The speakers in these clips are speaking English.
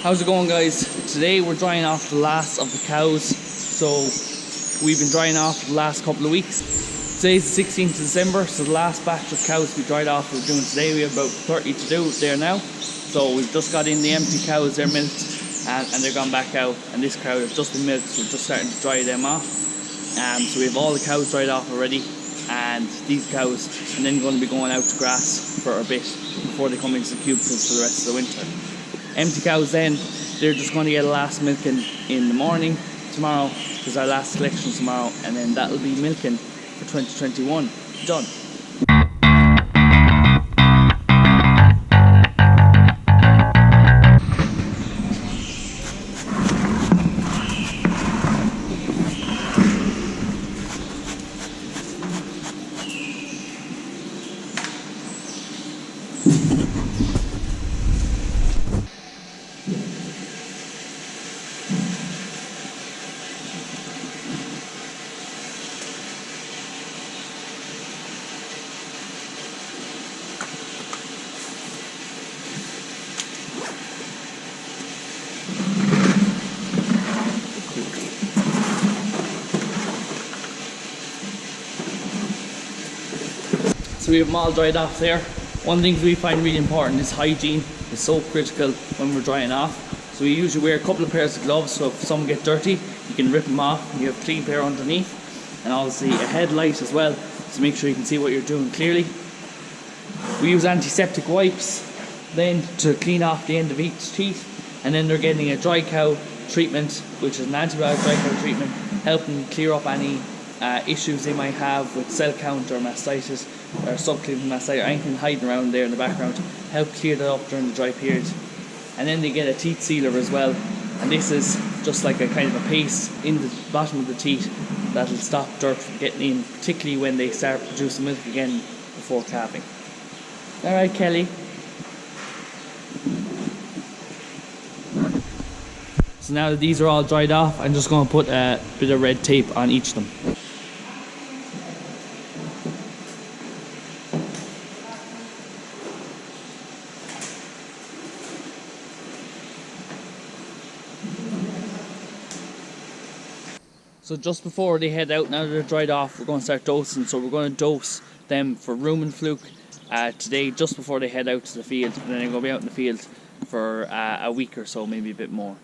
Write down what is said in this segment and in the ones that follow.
How's it going, guys? Today we're drying off the last of the cows. So we've been drying off the last couple of weeks. Today's the 16th of December, so the last batch of cows we dried off we're doing today. We have about 30 to do there now. So we've just got in the empty cows, they're milked and they're gone back out, and this cow has just been milked, so we're just starting to dry them off. So we have all the cows dried off already, and these cows and then going to be going out to grass for a bit before they come into the cubicles for the rest of the winter. Empty cows then, they're just going to get a last milking in the morning tomorrow, because our last collection tomorrow, and then that'll be milking for 2021 done. So we have them all dried off there. One of the things we find really important is hygiene. It's so critical when we're drying off. So we usually wear a couple of pairs of gloves, so if some get dirty, you can rip them off and you have a clean pair underneath. And obviously a headlight as well, to make sure you can see what you're doing clearly. We use antiseptic wipes then to clean off the end of each teeth, and then they're getting a dry cow treatment, which is an antibiotic dry cow treatment, helping clear up any issues they might have with cell count or mastitis or subclinical mastitis or anything hiding around there in the background. Help clear that up during the dry period. And then they get a teeth sealer as well, and this is just like a kind of a paste in the bottom of the teeth that'll stop dirt from getting in, particularly when they start producing milk again before calving. Alright, Kelly. So now that these are all dried off, I'm just going to put a bit of red tape on each of them. So just before they head out, now that they're dried off, we're going to start dosing. So we're going to dose them for rumen fluke today, just before they head out to the field, and then they're going to be out in the field for a week or so, maybe a bit more.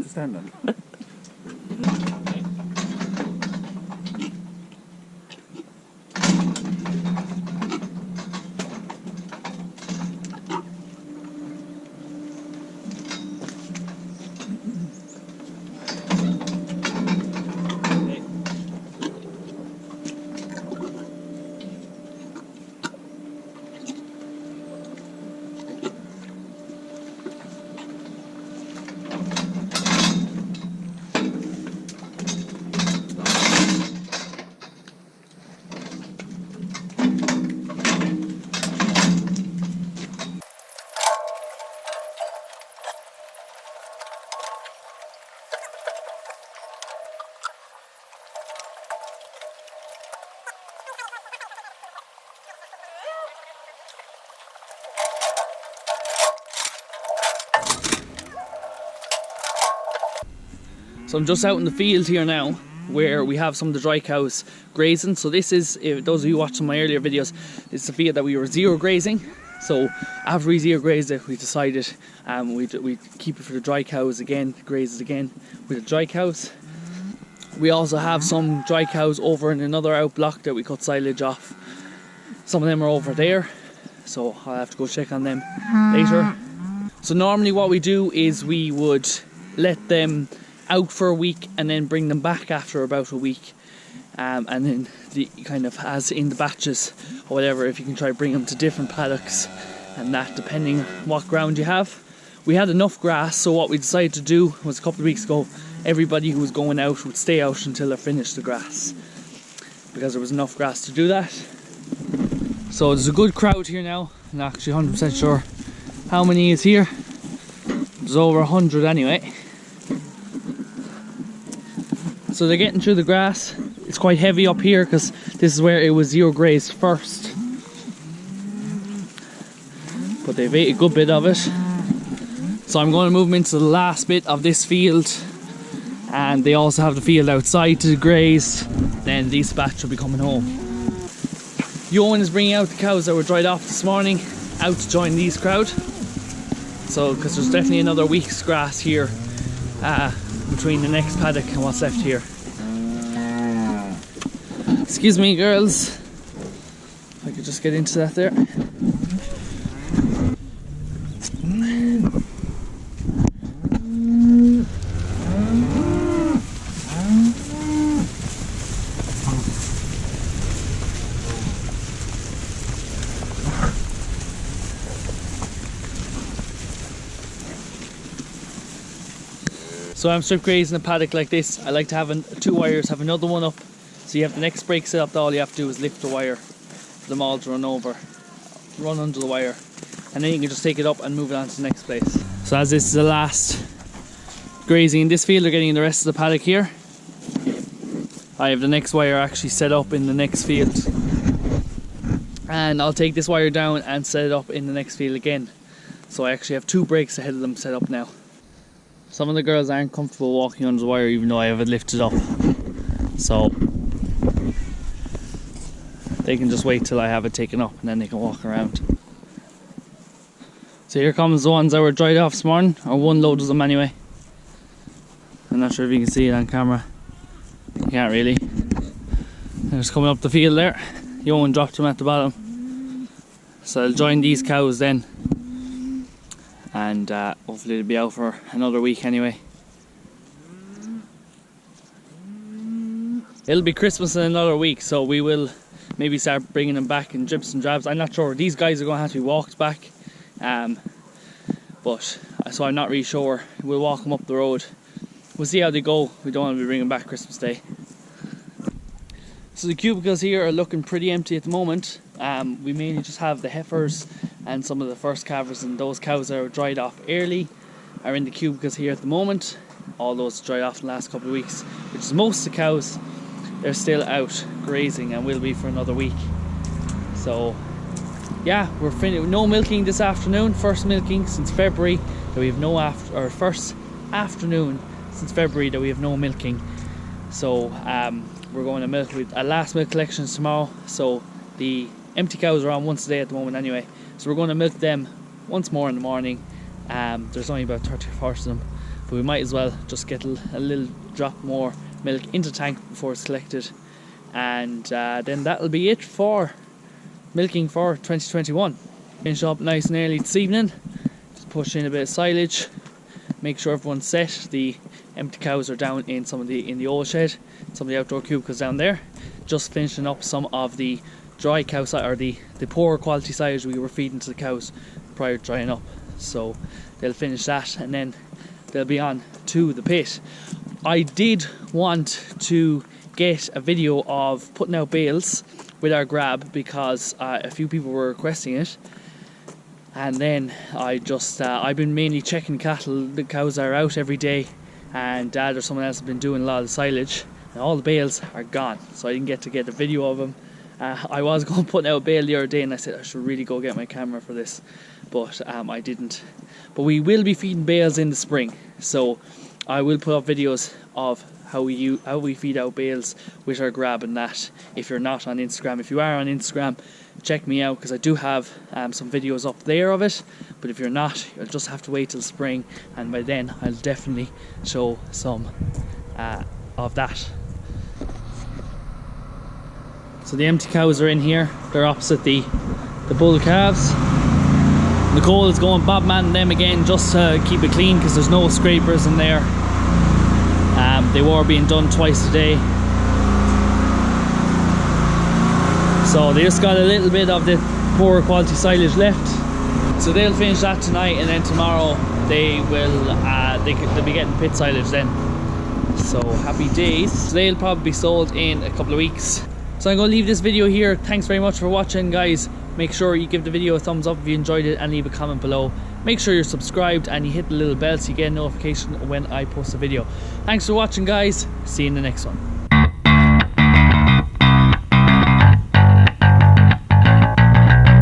Stand on. So I'm just out in the field here now, where we have some of the dry cows grazing. So this is, if those of you watching my earlier videos, it's a field that we were zero grazing. So after we zero grazed it, we decided we'd keep it for the dry cows again, graze it again with the dry cows. We also have some dry cows over in another outblock that we cut silage off. Some of them are over there, so I'll have to go check on them later. So normally what we do is we would let them out for a week and then bring them back after about a week, and then the kind of as in the batches or whatever, if you can try to bring them to different paddocks and that, depending what ground you have. we had enough grass, so what we decided to do was a couple of weeks ago, everybody who was going out would stay out until they finished the grass, because there was enough grass to do that. So there's a good crowd here now. I'm not actually 100% sure how many is here. There's over 100 anyway. So they're getting through the grass. It's quite heavy up here because this is where it was zero grazed first. But they've ate a good bit of it. So I'm going to move them into the last bit of this field. And they also have the field outside to graze. Then these batch will be coming home. Johan is bringing out the cows that were dried off this morning out to join these crowd. So, because there's definitely another week's grass here between the next paddock and what's left here. Excuse me, girls. If I could just get into that there. So I'm strip grazing a paddock like this. I like to have two wires, have another one up. So you have the next brake set up, all you have to do is lift the wire for them all to run under the wire. And then you can just take it up and move it on to the next place. So as this is the last grazing in this field, they're getting the rest of the paddock here. I have the next wire actually set up in the next field. And I'll take this wire down and set it up in the next field again. So I actually have two brakes ahead of them set up now. Some of the girls aren't comfortable walking under the wire even though I have it lifted up. So they can just wait till I have it taken up and then they can walk around. So here comes the ones that were dried off this morning, or one load of them anyway. I'm not sure if you can see it on camera. You can't really. They're just coming up the field there. Johan dropped them at the bottom. So I'll join these cows then. And hopefully they'll be out for another week anyway. It'll be Christmas in another week, so we will maybe start bringing them back in drips and drabs. I'm not sure. These guys are going to have to be walked back. So I'm not really sure. We'll walk them up the road. We'll see how they go. We don't want to be bringing them back Christmas Day. So the cubicles here are looking pretty empty at the moment. We mainly just have the heifers and some of the first calvers, and those cows that are dried off early are in the cubicles here at the moment. All those dried off in the last couple of weeks, which is most of the cows. They're still out grazing and will be for another week. So yeah, we're finished. No milking this afternoon. First milking since February that we have no first afternoon since February that we have no milking. So we're going to milk with a last milk collections tomorrow. So the empty cows are on once a day at the moment anyway. So we're going to milk them once more in the morning. There's only about 30 or 40 of them, but we might as well just get a little drop more milk into the tank before it's collected. And then that'll be it for milking for 2021. Finish up nice and early this evening. Just push in a bit of silage. Make sure everyone's set. The empty cows are down in in the old shed. Some of the outdoor cubicles down there. Just finishing up some of the dry cow side, or the poor quality silage we were feeding to the cows prior to drying up. So they'll finish that and then they'll be on to the pit. I did want to get a video of putting out bales with our grab because a few people were requesting it, and then I've been mainly checking cattle. The cows are out every day, and Dad or someone else has been doing a lot of the silage, and all the bales are gone, so I didn't get to get a video of them. I was going to put out a bale the other day and I said I should really go get my camera for this, but I didn't. But we will be feeding bales in the spring, so I will put up videos of how we feed out bales with our grab and that. If you're not on Instagram, if you are on Instagram, check me out because I do have some videos up there of it. But if you're not, you'll just have to wait till spring, and by then I'll definitely show some of that. So the empty cows are in here. They're opposite the bull calves. Nicole is going bob manning them again just to keep it clean because there's no scrapers in there. They were being done twice a day. So they just got a little bit of the poor quality silage left. So they'll finish that tonight, and then tomorrow they will they'll be getting pit silage then. So happy days. So they'll probably be sold in a couple of weeks. So I'm going to leave this video here. Thanks very much for watching, guys. Make sure you give the video a thumbs up if you enjoyed it, and leave a comment below. Make sure you're subscribed and you hit the little bell so you get a notification when I post a video. Thanks for watching, guys. See you in the next one.